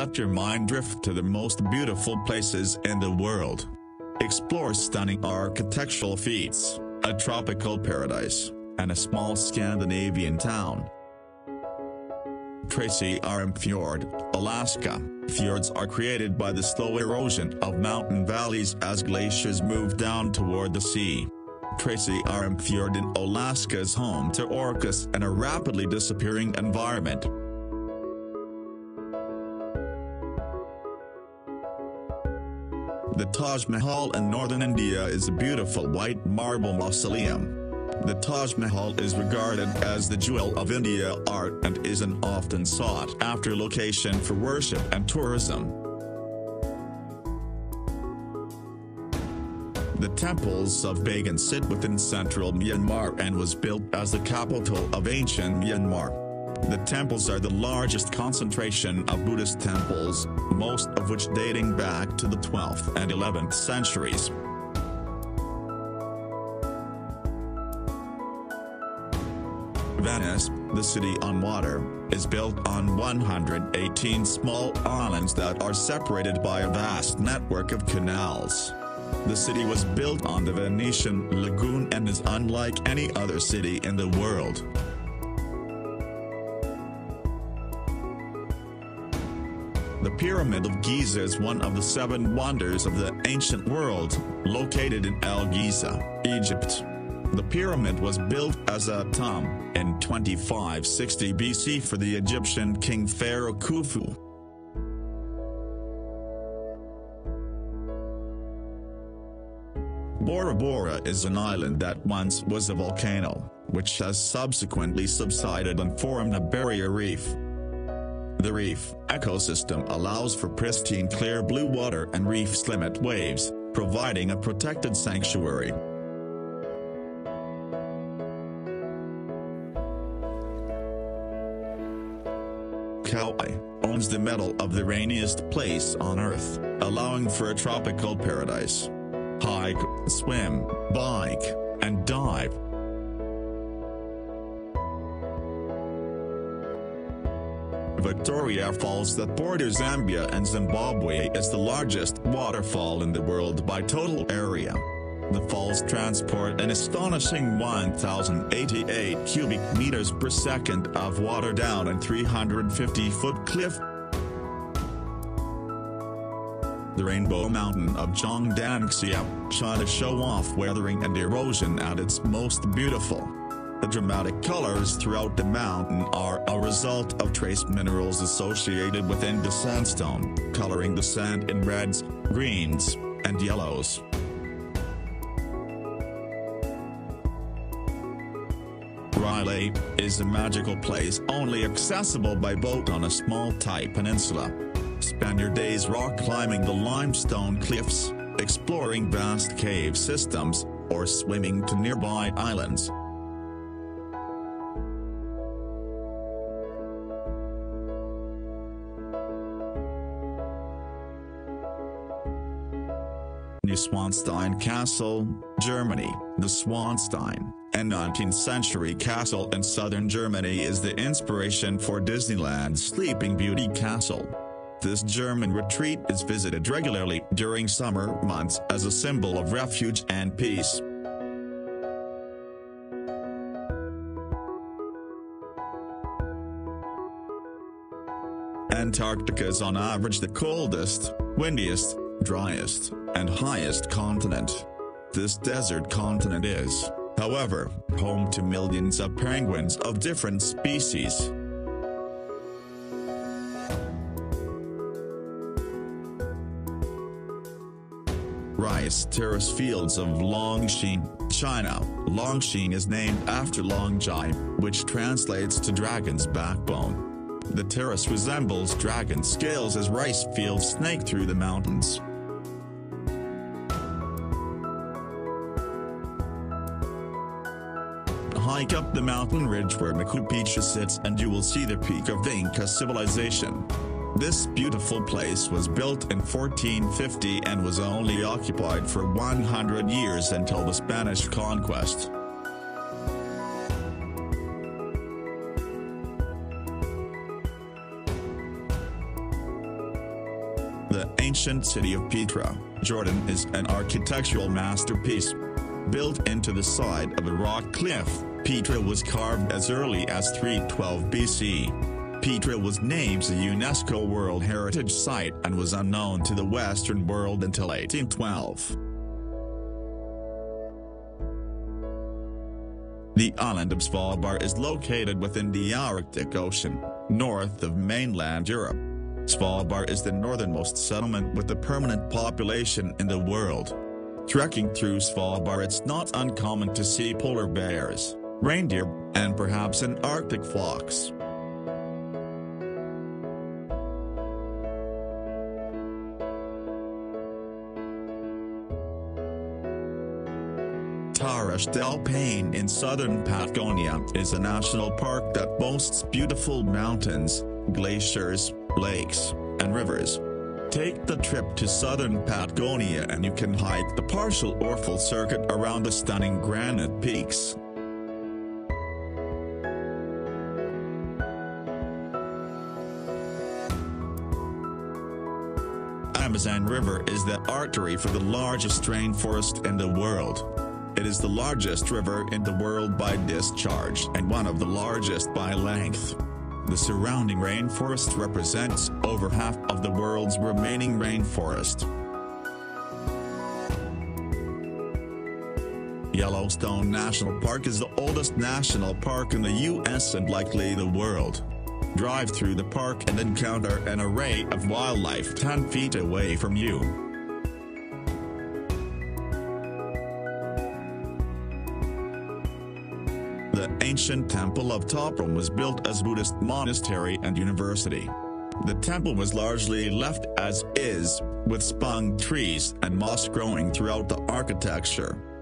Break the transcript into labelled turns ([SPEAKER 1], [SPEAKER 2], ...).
[SPEAKER 1] let your mind drift to the most beautiful places in the world. Explore stunning architectural feats, a tropical paradise, and a small Scandinavian town. Tracy Arm Fjord, Alaska. Fjords are created by the slow erosion of mountain valleys as glaciers move down toward the sea. Tracy Arm Fjord in Alaska is home to orcas and a rapidly disappearing environment. The Taj Mahal in northern India is a beautiful white marble mausoleum. The Taj Mahal is regarded as the jewel of India art and is an often sought-after location for worship and tourism. The temples of Bagan sit within central Myanmar and was built as the capital of ancient Myanmar. The temples are the largest concentration of Buddhist temples, most of which dating back to the 12th and 11th centuries. Venice, the city on water, is built on 118 small islands that are separated by a vast network of canals. The city was built on the Venetian lagoon and is unlike any other city in the world. The Pyramid of Giza is one of the 7 wonders of the ancient world, located in El Giza, Egypt. The pyramid was built as a tomb in 2560 BC for the Egyptian king pharaoh Khufu. Bora Bora is an island that once was a volcano, which has subsequently subsided and formed a barrier reef. The reef ecosystem allows for pristine clear blue water and reefs limit waves, providing a protected sanctuary. Kauai owns the medal of the rainiest place on Earth, allowing for a tropical paradise. Hike, swim, bike, and dive. Victoria Falls that borders Zambia and Zimbabwe is the largest waterfall in the world by total area. The falls transport an astonishing 1,088 cubic meters per second of water down a 350-foot cliff. The Rainbow Mountain of Zhongdangxia, China show off weathering and erosion at its most beautiful. The dramatic colors throughout the mountain are a result of trace minerals associated within the sandstone, coloring the sand in reds, greens, and yellows. Riley is a magical place only accessible by boat on a small tight peninsula. Spend your days rock climbing the limestone cliffs, exploring vast cave systems, or swimming to nearby islands. Neuschwanstein Castle, Germany. The Schwanstein, a 19th century castle in southern Germany, is the inspiration for Disneyland's Sleeping Beauty Castle. This German retreat is visited regularly during summer months as a symbol of refuge and peace. Antarctica is on average the coldest, windiest, driest, and highest continent. This desert continent is, however, home to millions of penguins of different species. Rice terrace fields of Longshan, China. Longshan is named after Longjai, which translates to dragon's backbone. The terrace resembles dragon scales as rice fields snake through the mountains. Hike up the mountain ridge where Machu Picchu sits and you will see the peak of the Inca civilization. This beautiful place was built in 1450 and was only occupied for 100 years until the Spanish conquest. The ancient city of Petra, Jordan is an architectural masterpiece. Built into the side of a rock cliff, Petra was carved as early as 312 BC. Petra was named a UNESCO World Heritage Site and was unknown to the Western world until 1812. The island of Svalbard is located within the Arctic Ocean, north of mainland Europe. Svalbard is the northernmost settlement with a permanent population in the world. Trekking through Svalbard, it's not uncommon to see polar bears, reindeer, and perhaps an Arctic fox. Torres del Paine in southern Patagonia is a national park that boasts beautiful mountains, glaciers, lakes, and rivers. Take the trip to southern Patagonia and you can hike the partial or full circuit around the stunning granite peaks. Amazon River is the artery for the largest rainforest in the world. It is the largest river in the world by discharge and one of the largest by length. The surrounding rainforest represents over half of the world's remaining rainforest. Yellowstone National Park is the oldest national park in the U.S. and likely the world. Drive through the park and encounter an array of wildlife 10 feet away from you. The ancient temple of Toprom was built as Buddhist monastery and university. The temple was largely left as is, with spung trees and moss growing throughout the architecture.